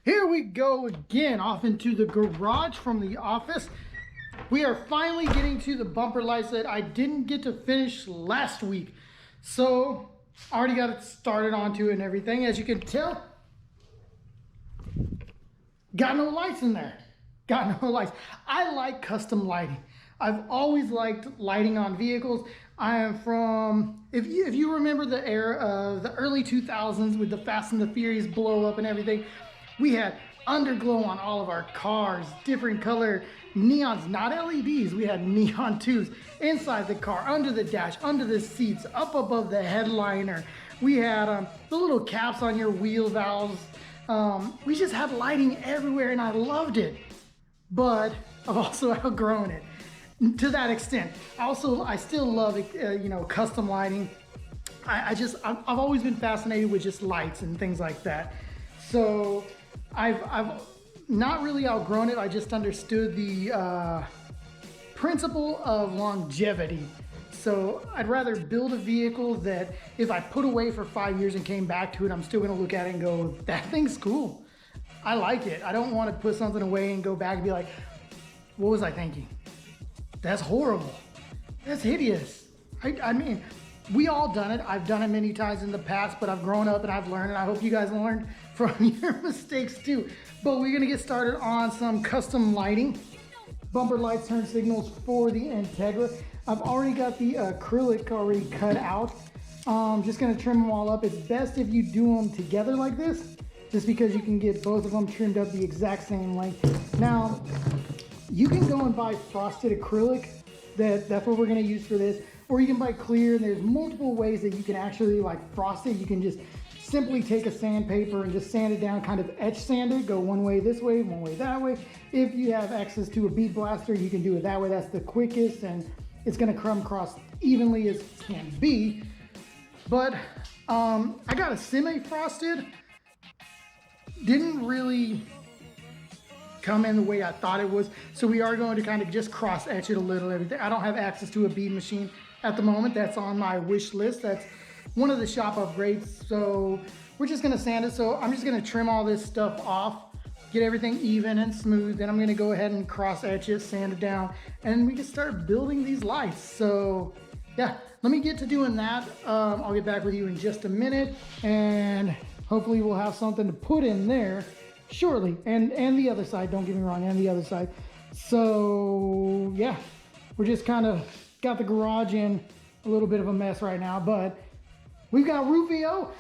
Here we go again, off into the garage from the office. We are finally getting to the bumper lights that I didn't get to finish last week. So, I already got it started onto it and everything. As you can tell, got no lights in there. Got no lights. I like custom lighting. I've always liked lighting on vehicles. I am from, if you remember the era of the early 2000s with the Fast and the Furious blow up and everything, we had underglow on all of our cars, different color neons, not LEDs. We had neon tubes inside the car, under the dash, under the seats, up above the headliner. We had the little caps on your wheel valves. We just had lighting everywhere and I loved it. But I've also outgrown it to that extent. I still love custom lighting. I've always been fascinated with just lights and things like that. So I've not really outgrown it. I just understood the principle of longevity. So I'd rather build a vehicle that if I put away for 5 years and came back to it, I'm still gonna look at it and go, that thing's cool. I like it. I don't want to put something away and go back and be like, what was I thinking? That's horrible. That's hideous. I mean, we all done it. I've done it many times in the past, but I've grown up and I've learned, and I hope you guys learned from your mistakes too. But we're gonna get started on some custom lighting. Bumper lights, turn signals for the Integra. I've already got the acrylic already cut out. Just gonna trim them all up. It's best if you do them together like this, just because you can get both of them trimmed up the exact same length. Now, you can go and buy frosted acrylic. That's what we're gonna use for this. Or you can buy clear, and there's multiple ways that you can actually like frost it. You can just simply take a sandpaper and just sand it down, kind of etch sand it, go one way this way, one way that way. If you have access to a bead blaster, you can do it that way. That's the quickest, and it's gonna come across evenly as can be. But I got a semi-frosted. Didn't really come in the way I thought it was. So we are going to kind of just cross etch it a little, everything. I don't have access to a bead machine at the moment. That's on my wish list. That's one of the shop upgrades. So we're just gonna sand it. So I'm just gonna trim all this stuff off, get everything even and smooth. Then I'm gonna go ahead and cross etch it, sand it down, and we can start building these lights. So yeah, let me get to doing that. I'll get back with you in just a minute, and hopefully we'll have something to put in there shortly. And the other side, don't get me wrong, and the other side. So yeah, we're just kind of got the garage in a little bit of a mess right now, but we've got Rufio.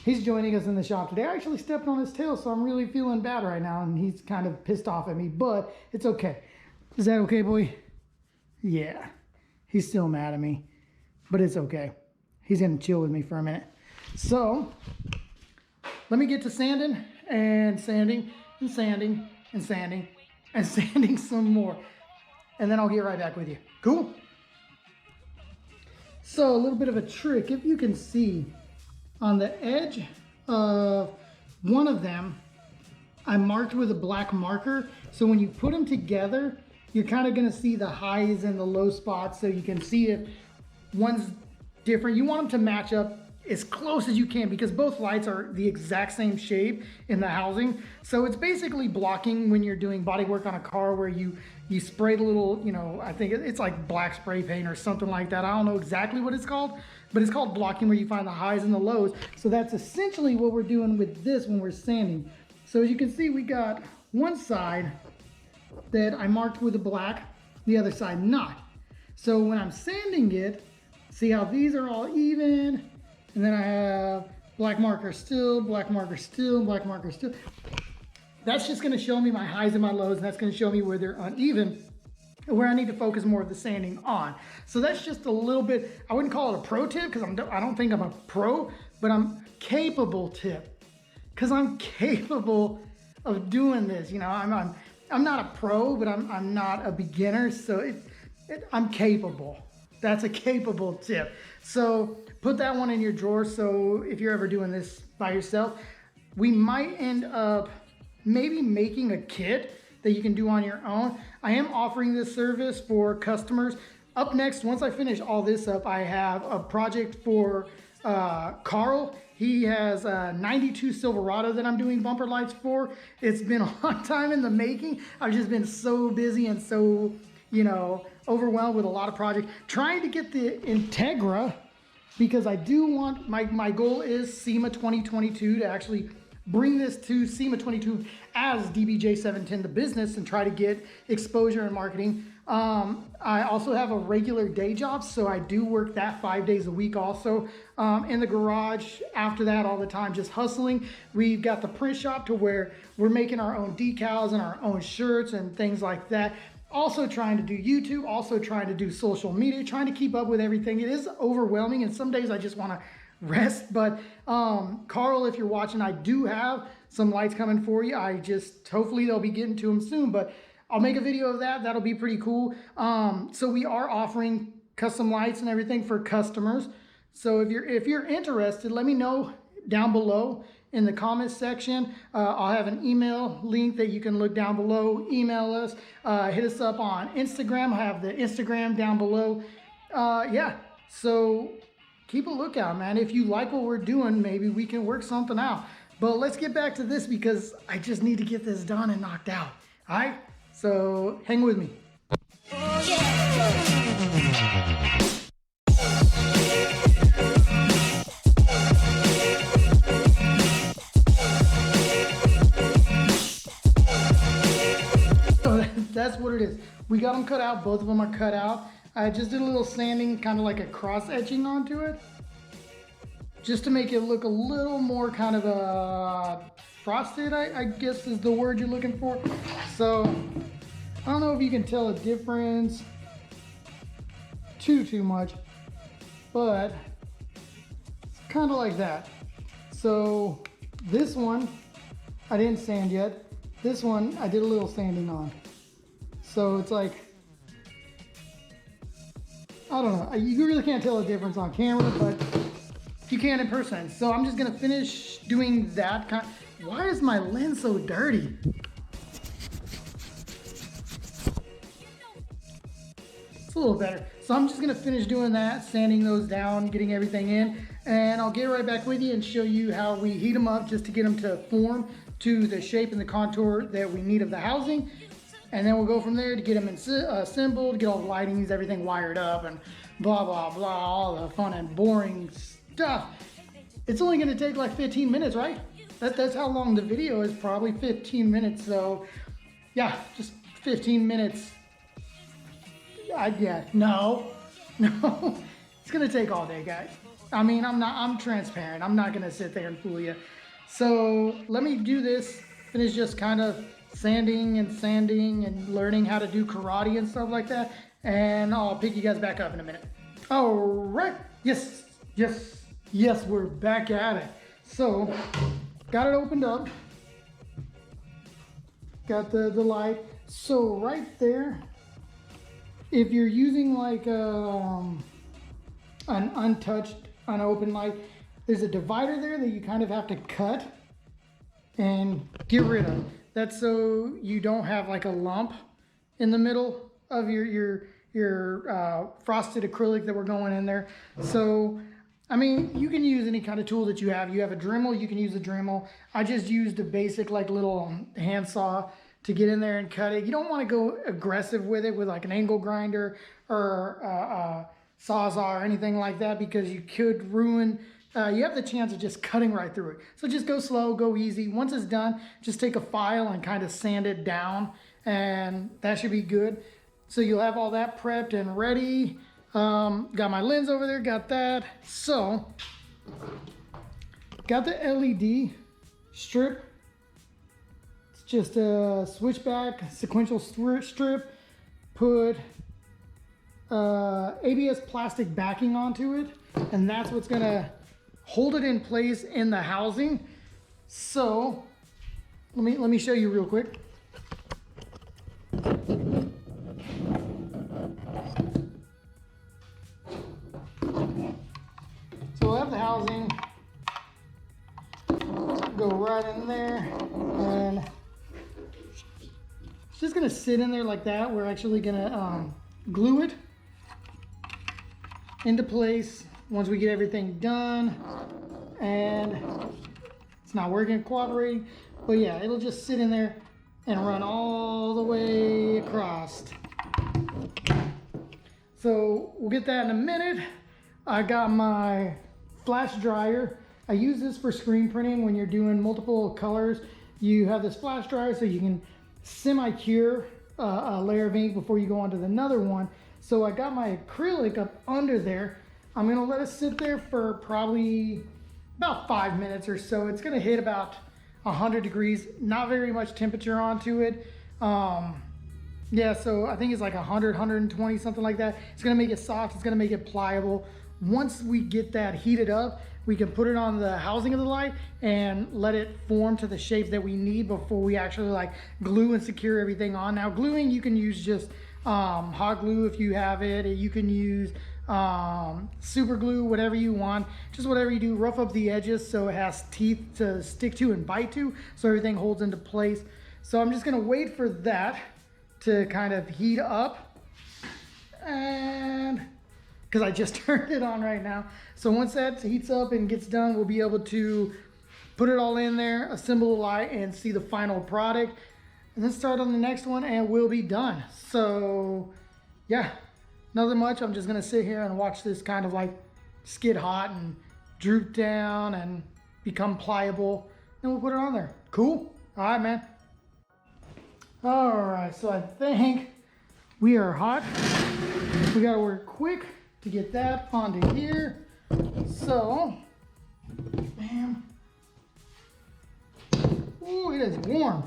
He's joining us in the shop today. I actually stepped on his tail, so I'm really feeling bad right now, and he's kind of pissed off at me, but it's okay. Is that okay, boy? Yeah, he's still mad at me, but it's okay. He's gonna chill with me for a minute. So let me get to sanding and sanding and sanding and sanding and sanding some more, and then I'll get right back with you. Cool? So a little bit of a trick, if you can see on the edge of one of them, I marked with a black marker. So when you put them together, you're kind of gonna see the highs and the low spots, so you can see if one's different. You want them to match up as close as you can, because both lights are the exact same shape in the housing. So it's basically blocking when you're doing body work on a car, where you spray the little, I think it's like black spray paint or something like that. I don't know exactly what it's called, but it's called blocking, where you find the highs and the lows. So that's essentially what we're doing with this when we're sanding. So as you can see, we got one side that I marked with a black, the other side not. So when I'm sanding it, see how these are all even, and then I have black marker still, black marker still, black marker still. That's just gonna show me my highs and my lows, and that's gonna show me where they're uneven, and where I need to focus more of the sanding on. So that's just a little bit, I wouldn't call it a pro tip, because I don't think I'm a pro, but I'm capable tip, because I'm capable of doing this. I'm not a pro, but I'm not a beginner, so I'm capable. That's a capable tip. So put that one in your drawer. So if you're ever doing this by yourself, we might end up maybe making a kit that you can do on your own. I am offering this service for customers. Up next, once I finish all this up, I have a project for Carl He has a 92 Silverado that I'm doing bumper lights for. It's been a long time in the making. I've just been so busy and so, you know, overwhelmed with a lot of projects. Trying to get the Integra, because I do want, my goal is SEMA 2022 to actually bring this to SEMA 22 as DBJ 710 the business and try to get exposure and marketing. I also have a regular day job, so I do work that 5 days a week also in the garage. After that, all the time just hustling. We've got the print shop to where we're making our own decals and our own shirts and things like that. Also trying to do YouTube, also trying to do social media, trying to keep up with everything. It is overwhelming, and some days I just want to rest. But Carl, if you're watching, I do have some lights coming for you. Hopefully they'll be getting to them soon, but I'll make a video of that. That'll be pretty cool. So we are offering custom lights and everything for customers. So if you're interested, let me know down below in the comments section. I'll have an email link that you can look down below. Email us, hit us up on Instagram. I have the Instagram down below. Yeah, so keep a lookout, man. If you like what we're doing, maybe we can work something out. But let's get back to this because I just need to get this done and knocked out. All right? So hang with me. So that's what it is. We got them cut out. Both of them are cut out. I just did a little sanding, kind of like a cross etching onto it, just to make it look a little more kind of frosted, I guess is the word you're looking for. So I don't know if you can tell a difference too much, but it's kind of like that. So this one I didn't sand yet. This one I did a little sanding on. So it's like, I don't know, you really can't tell a difference on camera, but you can in person. So I'm just gonna finish doing that kind. Why is my lens so dirty? It's a little better. So I'm just gonna finish doing that, sanding those down, getting everything in, and I'll get right back with you and show you how we heat them up just to get them to form to the shape and the contour that we need of the housing. And then we'll go from there to get them assembled, get all the lightings, everything wired up, and blah, blah, blah, all the fun and boring stuff. It's only gonna take like 15 minutes, right? That's how long the video is, probably 15 minutes. So yeah, just 15 minutes. Yeah, no, it's gonna take all day, guys. I mean, I'm transparent. I'm not gonna sit there and fool you. So let me do this, finish just kind of sanding and learning how to do karate and stuff like that. And I'll pick you guys back up in a minute. All right, yes, we're back at it. So got it opened up, got the light. So right there, if you're using like an untouched, unopened light, there's a divider there that you kind of have to cut and get rid of. That's so you don't have like a lump in the middle of your frosted acrylic that we're going in there. So I mean, you can use any kind of tool that you have. You have a Dremel, you can use a Dremel. I just used a basic like little handsaw to get in there and cut it. You don't want to go aggressive with it with like an angle grinder or a Sawzall or anything like that, because you could ruin, you have the chance of just cutting right through it. So just go slow, go easy. Once it's done, just take a file and kind of sand it down, and that should be good. So you'll have all that prepped and ready. Got my lens over there, got that. So, got the LED strip. It's just a switchback, sequential strip. Put ABS plastic backing onto it, and that's what's gonna hold it in place in the housing. So, let me show you real quick. So we'll have the housing go right in there, and it's just gonna sit in there like that. We're actually gonna glue it into place once we get everything done, and it's not working, cooperating. But yeah, it'll just sit in there and run all the way across. So we'll get that in a minute. I got my flash dryer. I use this for screen printing when you're doing multiple colors. You have this flash dryer so you can semi-cure a layer of ink before you go on to another one. So I got my acrylic up under there. I'm gonna let it sit there for probably about 5 minutes or so. It's gonna hit about 100 degrees, not very much temperature onto it. Yeah, so I think it's like 100, 120, something like that. It's gonna make it soft, it's gonna make it pliable. Once we get that heated up, we can put it on the housing of the light and let it form to the shape that we need before we actually like glue and secure everything on. Now gluing, you can use just hot glue if you have it. You can use super glue, whatever you want, just whatever you do. Rough up the edges so it has teeth to stick to and bite to, so everything holds into place. So I'm just gonna wait for that to kind of heat up, and because I just turned it on right now. So once that heats up and gets done, we'll be able to put it all in there, assemble the light, and see the final product, and then start on the next one, and we'll be done. So yeah, nothing much. I'm just gonna sit here and watch this kind of like skid hot and droop down and become pliable, and we'll put it on there. Cool? All right, man. All right, so I think we are hot. We gotta work quick to get that onto here. So, bam. Ooh, it is warm.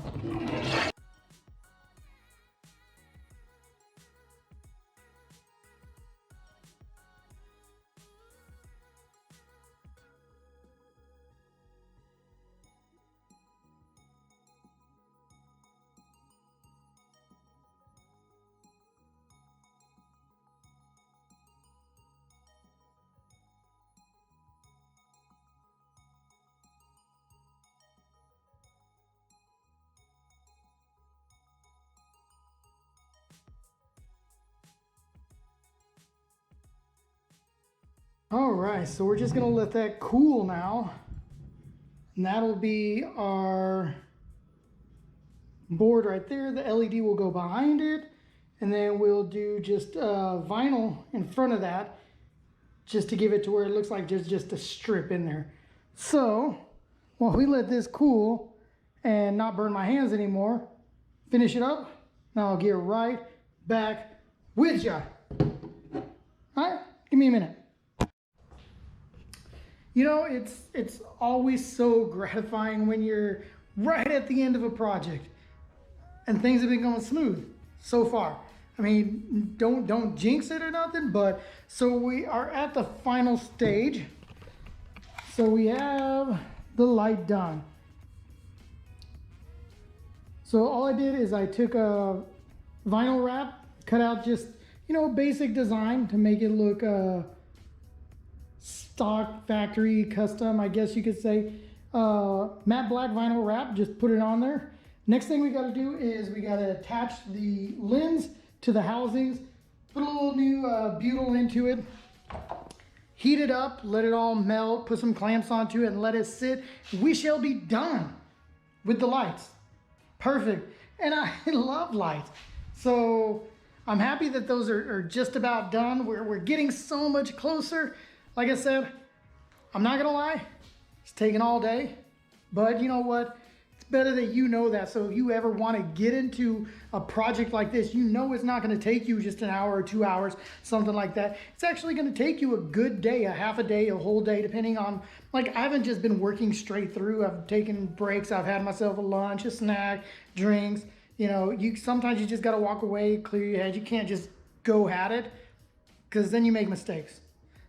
All right, so we're just gonna let that cool now. And that'll be our board right there. The LED will go behind it. And then we'll do just vinyl in front of that, just to give it to where it looks like just a strip in there. So while we let this cool and not burn my hands anymore, finish it up, and I'll get right back with ya. All right, give me a minute. You know, it's always so gratifying when you're right at the end of a project and things have been going smooth so far. I mean, don't jinx it or nothing, but so we are at the final stage. So we have the light done. So all I did is I took a vinyl wrap, cut out just, you know, basic design to make it look stock, factory, custom, I guess you could say. Matte black vinyl wrap, just put it on there. Next thing we gotta do is we gotta attach the lens to the housings, put a little new butyl into it, heat it up, let it all melt, put some clamps onto it and let it sit. We shall be done with the lights. Perfect. And I love lights. So I'm happy that those are just about done. We're getting so much closer. Like I said, I'm not gonna lie, it's taken all day, but you know what? It's better that you know that. So if you ever want to get into a project like this, you know it's not going to take you just an hour or 2 hours, something like that. It's actually going to take you a good day, a half a day, a whole day, depending on, like, I haven't just been working straight through. I've taken breaks. I've had myself a lunch, a snack, drinks. You know, sometimes you just got to walk away, clear your head. You can't just go at it, because then you make mistakes.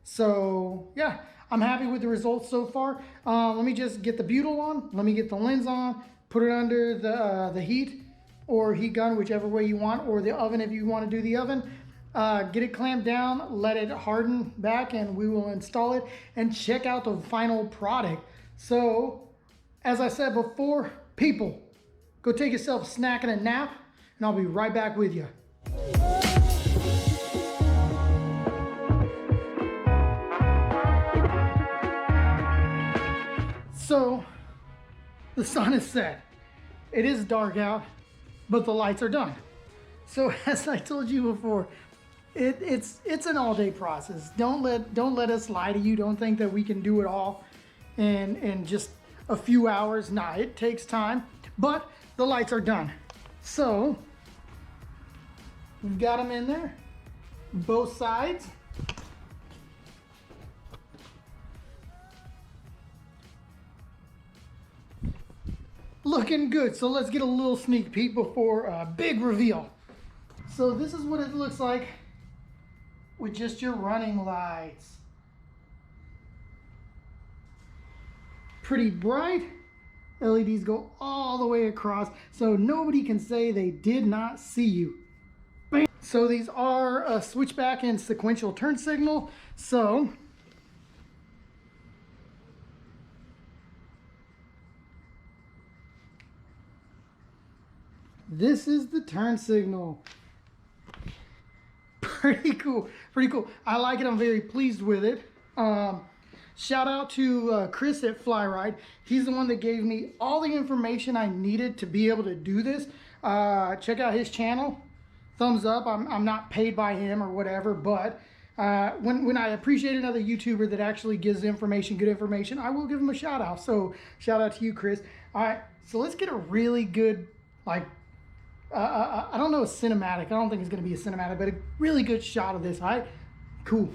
So yeah, I'm happy with the results so far. Let me just get the butyl on. Let me get the lens on, put it under the heat or heat gun, whichever way you want, or the oven if you want to do the oven. Get it clamped down, let it harden back, and we will install it and check out the final product. So, as I said before, people, go take yourself a snack and a nap, and I'll be right back with you. So the sun is set. It is dark out, but the lights are done. So as I told you before, it's an all-day process. Don't let us lie to you. Don't think that we can do it all in just a few hours. Nah, it takes time, but the lights are done. So we've got them in there, both sides. Looking good. So let's get a little sneak peek before a big reveal. So this is what it looks like with just your running lights. Pretty bright. LEDs go all the way across, so nobody can say they did not see you. Bam. So these are a switchback and sequential turn signal. So this is the turn signal. Pretty cool, pretty cool. I like it, I'm very pleased with it. Shout out to Chris at Flyride. He's the one that gave me all the information I needed to be able to do this. Check out his channel. Thumbs up. I'm not paid by him or whatever, but when I appreciate another YouTuber that actually gives information, good information, I will give him a shout out. So shout out to you, Chris. All right, so let's get a really good, like, I don't know, a cinematic. I don't think it's going to be a cinematic, but a really good shot of this. All right, cool.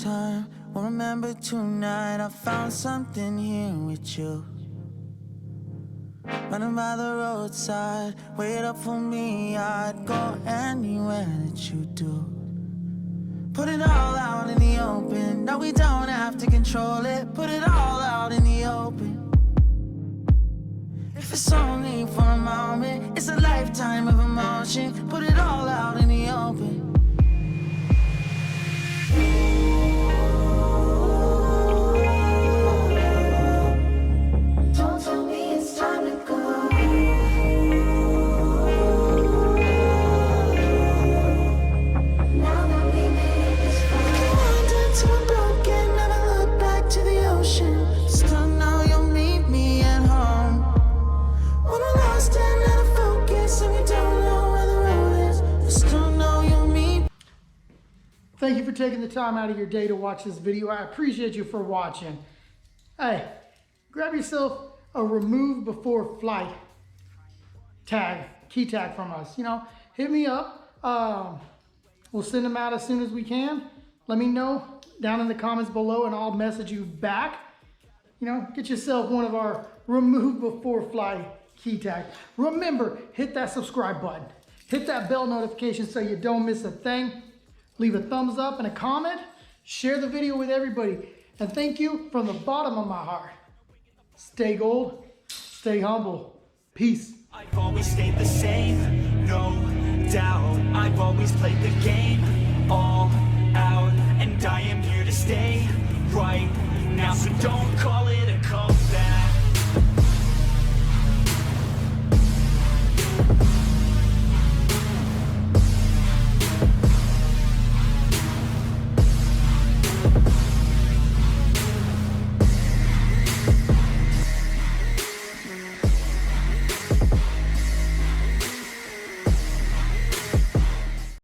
Time. Well, remember tonight I found something here with you. Running by the roadside, wait up for me. I'd go anywhere that you do. Put it all out in the open. No, we don't have to control it. Put it all out in the open. If it's only for a moment, it's a lifetime of emotion. Put it all out in the open. Thank you for taking the time out of your day to watch this video. I appreciate you for watching. Hey, grab yourself a remove before flight tag, key tag from us. You know, hit me up. We'll send them out as soon as we can. Let me know down in the comments below and I'll message you back. You know, get yourself one of our remove before flight key tags. Remember, hit that subscribe button. Hit that bell notification so you don't miss a thing. Leave a thumbs up and a comment. Share the video with everybody. And thank you from the bottom of my heart. Stay gold, stay humble. Peace. I've always stayed the same, no doubt. I've always played the game all out, and I am here to stay right now. So don't